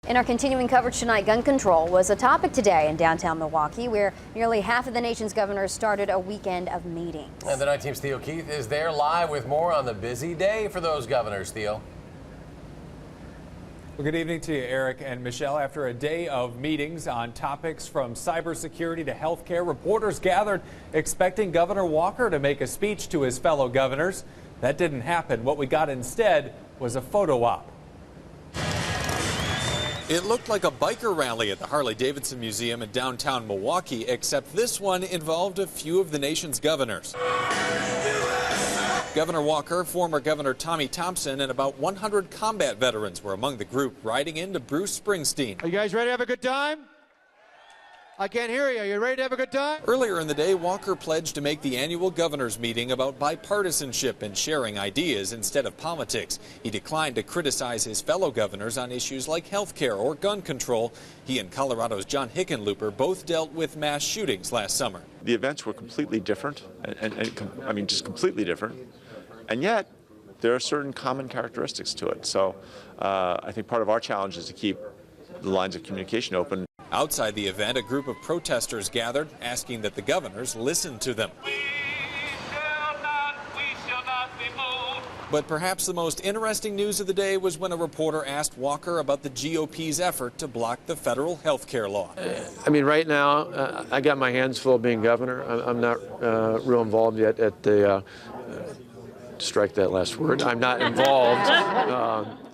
In our continuing coverage tonight, gun control was a topic today in downtown Milwaukee, where nearly half of the nation's governors started a weekend of meetings. And the Night Team's Theo Keith is there live with more on the busy day for those governors. Theo. Well, good evening to you, Eric and Michelle. After a day of meetings on topics from cybersecurity to health care, reporters gathered expecting Governor Walker to make a speech to his fellow governors. That didn't happen. What we got instead was a photo op. It looked like a biker rally at the Harley-Davidson Museum in downtown Milwaukee, except this one involved a few of the nation's governors. Governor Walker, former Governor Tommy Thompson, and about 100 combat veterans were among the group riding into Bruce Springsteen. Are you guys ready to have a good time? I can't hear you. Are you ready to have a good time? Earlier in the day, Walker pledged to make the annual governors meeting about bipartisanship and sharing ideas instead of politics. He declined to criticize his fellow governors on issues like health care or gun control. He and Colorado's John Hickenlooper both dealt with mass shootings last summer. The events were completely different, I mean, just completely different. And yet, there are certain common characteristics to it. So I think part of our challenge is to keep the lines of communication open. Outside the event, a group of protesters gathered, asking that the governors listen to them. We shall not be moved. But perhaps the most interesting news of the day was when a reporter asked Walker about the GOP's effort to block the federal health care law. I mean, right now, I got my hands full being governor. I'm not real involved yet at the, strike that last word, I'm not involved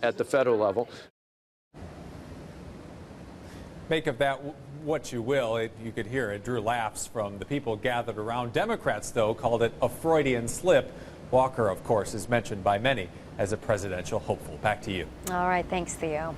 at the federal level. Make of that what you will. You could hear it drew laughs from the people gathered around. Democrats, though, called it a Freudian slip. Walker, of course, is mentioned by many as a presidential hopeful. Back to you. All right. Thanks, Theo.